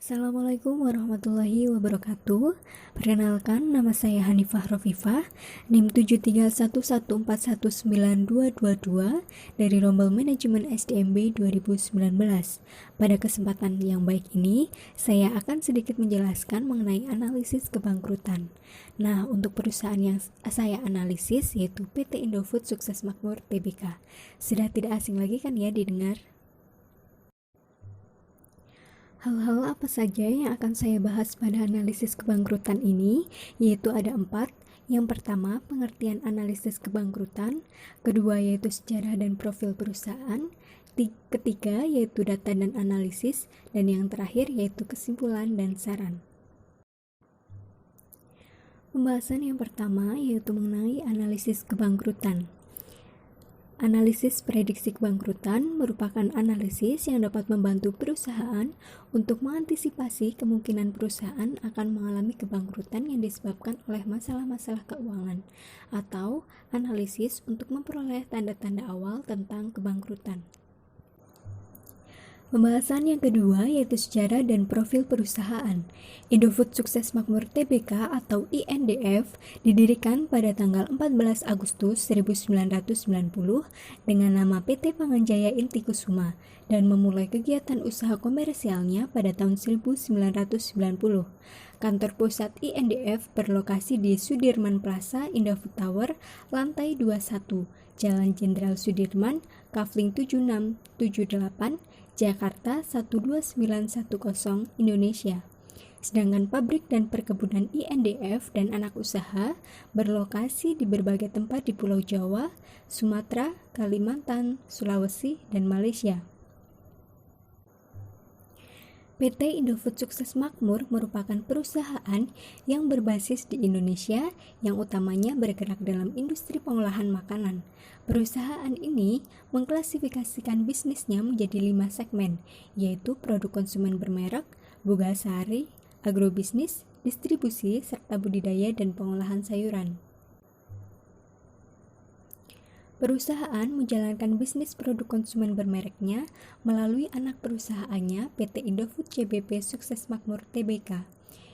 Assalamualaikum warahmatullahi wabarakatuh. Perkenalkan, nama saya Hanifah Rofifah, NIM 7311419222 dari Rombel Manajemen SDMB 2019. Pada kesempatan yang baik ini, saya akan sedikit menjelaskan mengenai analisis kebangkrutan. Nah, untuk perusahaan yang saya analisis yaitu PT Indofood Sukses Makmur Tbk. Sudah tidak asing lagi kan ya didengar? Hal-hal apa saja yang akan saya bahas pada analisis kebangkrutan ini, yaitu ada 4. Yang pertama, pengertian analisis kebangkrutan. Kedua, yaitu sejarah dan profil perusahaan. Ketiga, yaitu data dan analisis. Dan yang terakhir, yaitu kesimpulan dan saran. Pembahasan yang pertama, yaitu mengenai analisis kebangkrutan. Analisis prediksi kebangkrutan merupakan analisis yang dapat membantu perusahaan untuk mengantisipasi kemungkinan perusahaan akan mengalami kebangkrutan yang disebabkan oleh masalah-masalah keuangan, atau analisis untuk memperoleh tanda-tanda awal tentang kebangkrutan. Pembahasan yang kedua yaitu sejarah dan profil perusahaan. Indofood Sukses Makmur Tbk atau INDF didirikan pada tanggal 14 Agustus 1990 dengan nama PT Panganjaya Inti Kusuma dan memulai kegiatan usaha komersialnya pada tahun 1990. Kantor pusat INDF berlokasi di Sudirman Plaza Indofood Tower, lantai 21, Jalan Jenderal Sudirman, Kafling 7678, Jakarta 12910 Indonesia. Sedangkan pabrik dan perkebunan INDF dan anak usaha berlokasi di berbagai tempat di Pulau Jawa, Sumatera, Kalimantan, Sulawesi, dan Malaysia. PT Indofood Sukses Makmur merupakan perusahaan yang berbasis di Indonesia yang utamanya bergerak dalam industri pengolahan makanan. Perusahaan ini mengklasifikasikan bisnisnya menjadi 5 segmen, yaitu produk konsumen bermerek, Bogasari, agrobisnis, distribusi, serta budidaya dan pengolahan sayuran. Perusahaan menjalankan bisnis produk konsumen bermereknya melalui anak perusahaannya PT Indofood CBP Sukses Makmur Tbk,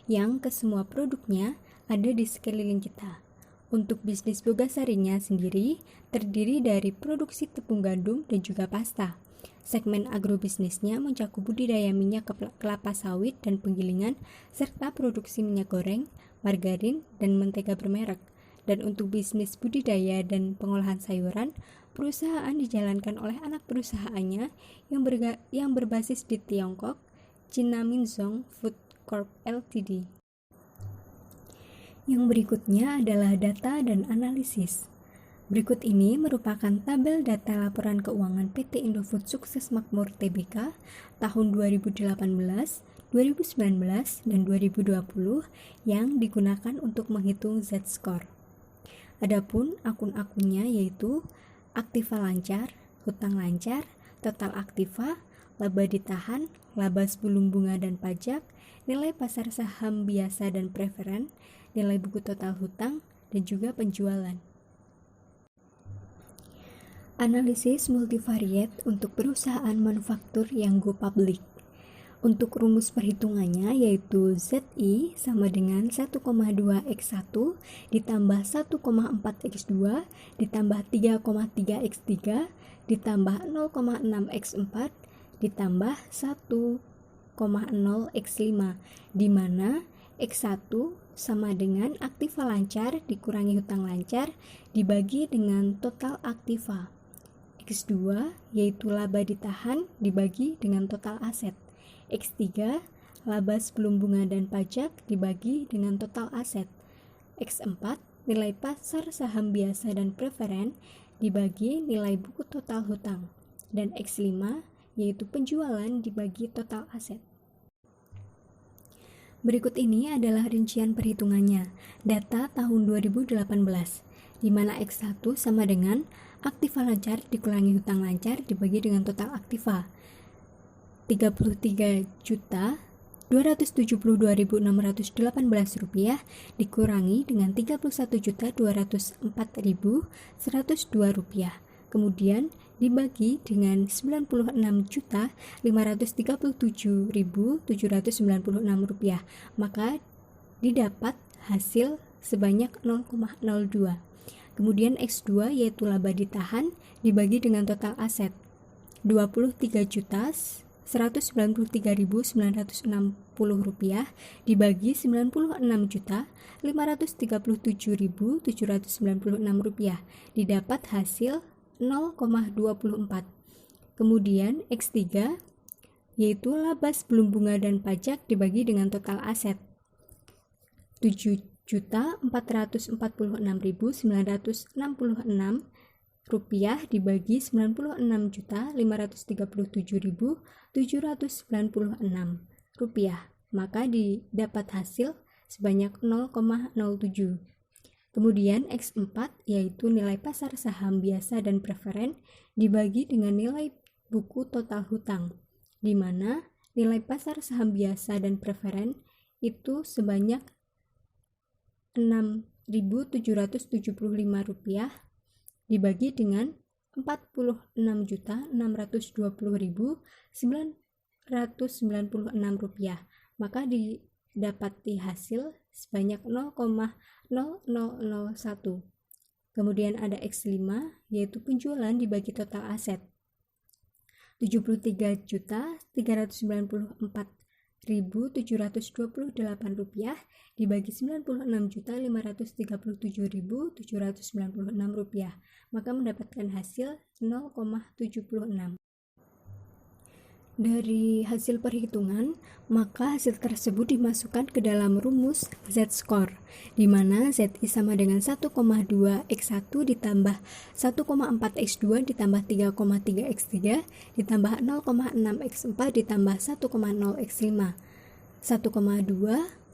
yang kesemua produknya ada di sekeliling kita. Untuk bisnis Bogasarinya sendiri terdiri dari produksi tepung gandum dan juga pasta. Segmen agrobisnisnya mencakup budidaya minyak kelapa sawit dan penggilingan, serta produksi minyak goreng, margarin, dan mentega bermerek. Dan untuk bisnis budidaya dan pengolahan sayuran, perusahaan dijalankan oleh anak perusahaannya yang berbasis di Tiongkok, China Minzhong Food Corp Ltd. Yang berikutnya adalah data dan analisis. Berikut ini merupakan tabel data laporan keuangan PT Indofood Sukses Makmur Tbk tahun 2018, 2019, dan 2020 yang digunakan untuk menghitung Z-score. Adapun akun-akunnya yaitu aktiva lancar, hutang lancar, total aktiva, laba ditahan, laba sebelum bunga dan pajak, nilai pasar saham biasa dan preferen, nilai buku total hutang, dan juga penjualan. Analisis multivariate untuk perusahaan manufaktur yang go public. Untuk rumus perhitungannya yaitu ZI sama dengan 1,2x1 ditambah 1,4x2 ditambah 3,3x3 ditambah 0,6x4 ditambah 1,0x5, di mana x1 sama dengan aktiva lancar dikurangi hutang lancar dibagi dengan total aktiva. X2 yaitu laba ditahan dibagi dengan total aset. X3, laba sebelum bunga dan pajak dibagi dengan total aset. X4, nilai pasar saham biasa dan preferen dibagi nilai buku total hutang. Dan X5, yaitu penjualan dibagi total aset. Berikut ini adalah rincian perhitungannya, data tahun 2018, di mana X1 sama dengan aktiva lancar dikurangi hutang lancar dibagi dengan total aktiva. 33.272.618 rupiah dikurangi dengan 31.204.102 rupiah. kemudian dibagi dengan 96.537.796 rupiah, maka didapat hasil sebanyak 0,02. Kemudian X2 yaitu laba ditahan dibagi dengan total aset 23.193.960 rupiah dibagi 96.537.796 rupiah, didapat hasil 0,24. Kemudian X3 yaitu laba sebelum bunga dan pajak dibagi dengan total aset 7.446.966 rupiah dibagi 96.537.796 rupiah, maka didapat hasil sebanyak 0,07. Kemudian X4 yaitu nilai pasar saham biasa dan preferen dibagi dengan nilai buku total hutang, di mana nilai pasar saham biasa dan preferen itu sebanyak 6.775 rupiah dibagi dengan 46.620.996 rupiah, maka didapati hasil sebanyak 0,0001. Kemudian ada X5 yaitu penjualan dibagi total aset 73.394.728 rupiah dibagi 96.537.796 rupiah, maka mendapatkan hasil 0,76. Dari hasil perhitungan, maka hasil tersebut dimasukkan ke dalam rumus Z-score, di mana ZI sama dengan 1,2 X1 ditambah 1,4 X2 ditambah 3,3 X3 ditambah 0,6 X4 ditambah 1,0 X5. 1,2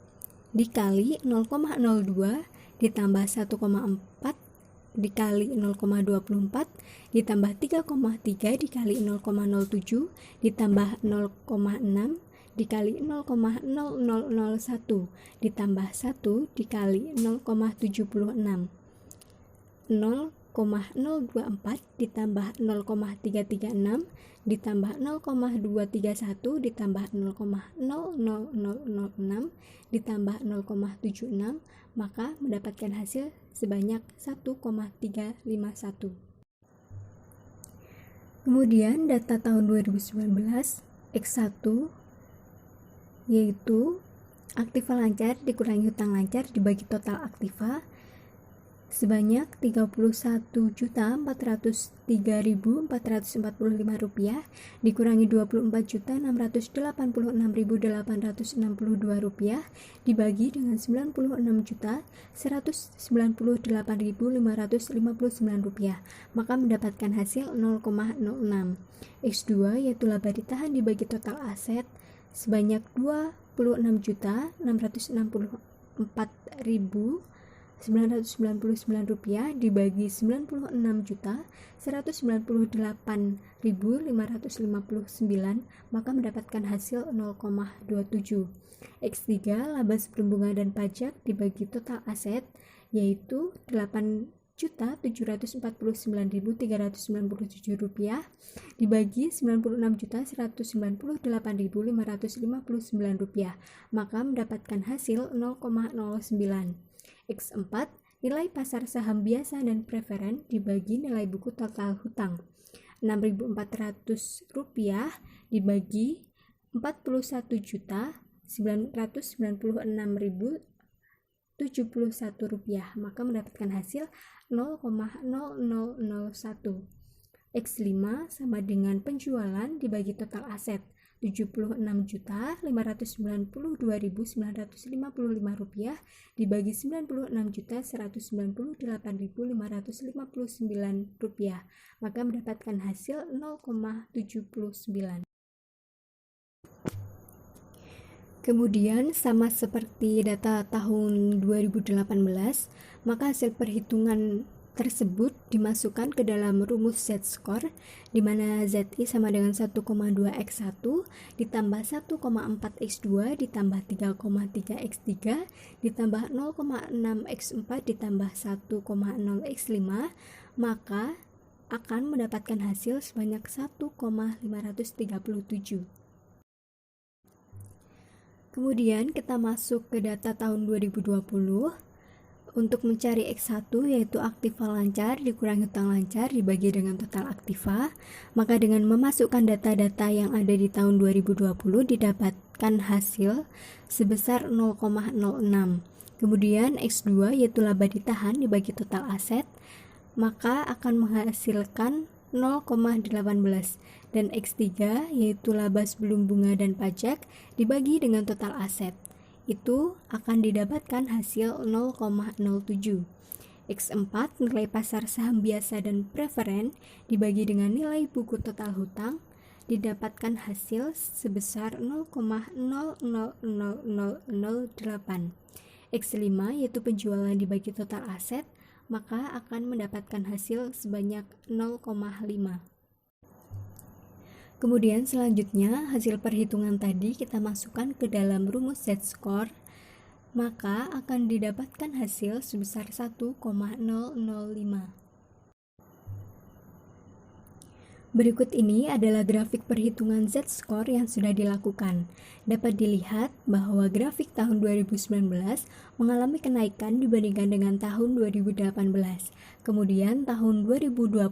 dikali 0,02 ditambah 1,4 dikali 0,24 ditambah 3,3 dikali 0,07 ditambah 0,6 dikali 0,0001 ditambah 1 dikali 0,76 0,024 ditambah 0,336 ditambah 0,231 ditambah 0,00006 ditambah 0,76, maka mendapatkan hasil sebanyak 1,351. Kemudian data tahun 2019 X1 yaitu aktiva lancar dikurangi hutang lancar dibagi total aktiva sebanyak 31.403.445 rupiah dikurangi 24.686.862 rupiah dibagi dengan 96.198.559 rupiah, maka mendapatkan hasil 0,06. X2 yaitu laba ditahan dibagi total aset sebanyak 26.664.999 rupiah dibagi 96.198.559, maka mendapatkan hasil 0,27. X3 laba sebelum bunga dan pajak dibagi total aset yaitu 8.749.397 rupiah dibagi 96.198.559 rupiah, maka mendapatkan hasil 0,09. X4 nilai pasar saham biasa dan preferen dibagi nilai buku total hutang 6.400 rupiah dibagi 41.996.071 rupiah, maka mendapatkan hasil 0,0001. X5 sama dengan penjualan dibagi total aset 76.592.955 rupiah dibagi 96.198.559 rupiah, maka mendapatkan hasil 0,79. Kemudian sama seperti data tahun 2018, maka hasil perhitungan tersebut dimasukkan ke dalam rumus Z-score, di mana ZI sama dengan 1,2 X1 ditambah 1,4 X2 ditambah 3,3 X3 ditambah 0,6 X4 ditambah 1,0 X5, maka akan mendapatkan hasil sebanyak 1,537. Kemudian kita masuk ke data tahun 2020. Untuk mencari X1 yaitu aktiva lancar dikurangi hutang lancar dibagi dengan total aktiva, maka dengan memasukkan data-data yang ada di tahun 2020 didapatkan hasil sebesar 0,06. Kemudian X2 yaitu laba ditahan dibagi total aset, maka akan menghasilkan 0,18, dan X3 yaitu laba sebelum bunga dan pajak dibagi dengan total aset, itu akan didapatkan hasil 0,07. X4 nilai pasar saham biasa dan preferen dibagi dengan nilai buku total hutang didapatkan hasil sebesar 0,000008. X5 yaitu penjualan dibagi total aset, maka akan mendapatkan hasil sebanyak 0,5. Kemudian selanjutnya hasil perhitungan tadi kita masukkan ke dalam rumus Z-score, maka akan didapatkan hasil sebesar 1,005. Berikut ini adalah grafik perhitungan Z-score yang sudah dilakukan. Dapat dilihat bahwa grafik tahun 2019 mengalami kenaikan dibandingkan dengan tahun 2018. Kemudian tahun 2020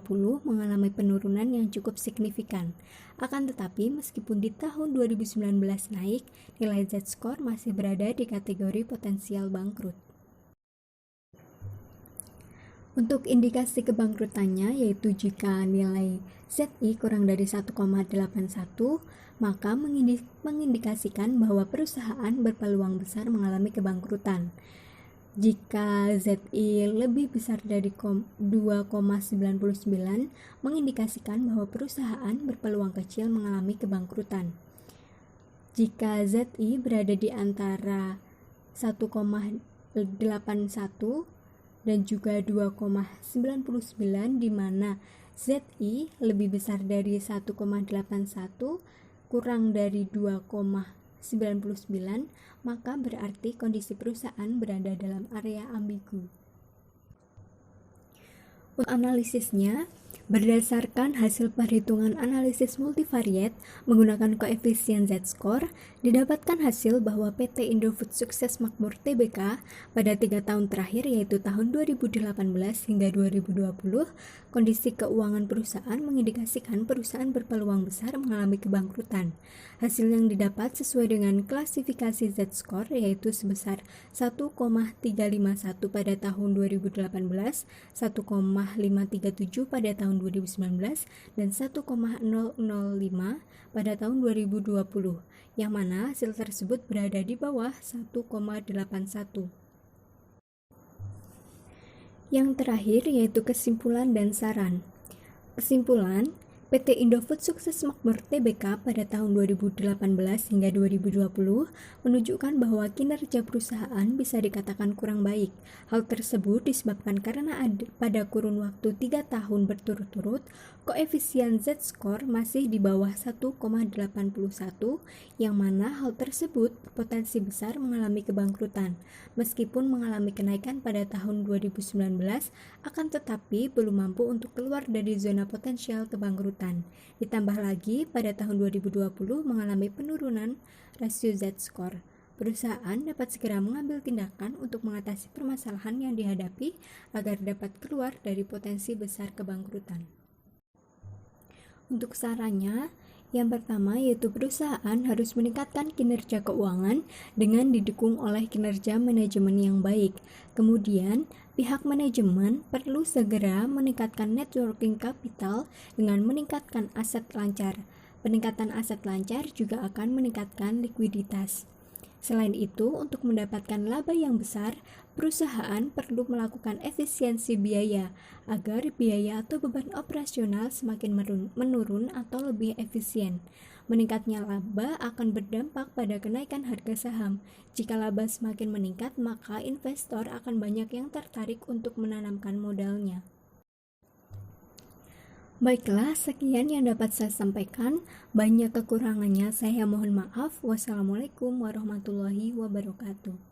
mengalami penurunan yang cukup signifikan. Akan tetapi meskipun di tahun 2019 naik, nilai Z-score masih berada di kategori potensial bangkrut. Untuk indikasi kebangkrutannya yaitu jika nilai ZI kurang dari 1,81, maka mengindikasikan bahwa perusahaan berpeluang besar mengalami kebangkrutan. Jika ZI lebih besar dari 2,99, mengindikasikan bahwa perusahaan berpeluang kecil mengalami kebangkrutan. Jika ZI berada di antara 1,81 dan juga 2,99, di mana ZI lebih besar dari 1,81 kurang dari 2,99, maka berarti kondisi perusahaan berada dalam area ambigu. Untuk analisisnya, berdasarkan hasil perhitungan analisis multivariate menggunakan koefisien Z-score, didapatkan hasil bahwa PT Indofood Sukses Makmur Tbk pada 3 tahun terakhir yaitu tahun 2018 hingga 2020, kondisi keuangan perusahaan mengindikasikan perusahaan berpeluang besar mengalami kebangkrutan. Hasil yang didapat sesuai dengan klasifikasi Z-score yaitu sebesar 1,351 pada tahun 2018, 1,537 pada tahun 2019, dan 1,005 pada tahun 2020, yang mana hasil tersebut berada di bawah 1,81. Yang terakhir yaitu kesimpulan dan saran. Kesimpulan, PT Indofood Sukses Makmur Tbk pada tahun 2018 hingga 2020 menunjukkan bahwa kinerja perusahaan bisa dikatakan kurang baik. Hal tersebut disebabkan karena pada kurun waktu 3 tahun berturut-turut, koefisien Z-score masih di bawah 1,81, yang mana hal tersebut berpotensi besar mengalami kebangkrutan. Meskipun mengalami kenaikan pada tahun 2019, akan tetapi belum mampu untuk keluar dari zona potensial kebangkrutan. Ditambah lagi pada tahun 2020 mengalami penurunan rasio Z-score. Perusahaan dapat segera mengambil tindakan untuk mengatasi permasalahan yang dihadapi agar dapat keluar dari potensi besar kebangkrutan. Untuk sarannya, yang pertama yaitu perusahaan harus meningkatkan kinerja keuangan dengan didukung oleh kinerja manajemen yang baik. Kemudian, pihak manajemen perlu segera meningkatkan net working capital dengan meningkatkan aset lancar. Peningkatan aset lancar juga akan meningkatkan likuiditas. Selain itu, untuk mendapatkan laba yang besar, perusahaan perlu melakukan efisiensi biaya agar biaya atau beban operasional semakin menurun atau lebih efisien. Meningkatnya laba akan berdampak pada kenaikan harga saham. Jika laba semakin meningkat, maka investor akan banyak yang tertarik untuk menanamkan modalnya. Baiklah, sekian yang dapat saya sampaikan. Banyak kekurangannya, saya mohon maaf. Wassalamualaikum warahmatullahi wabarakatuh.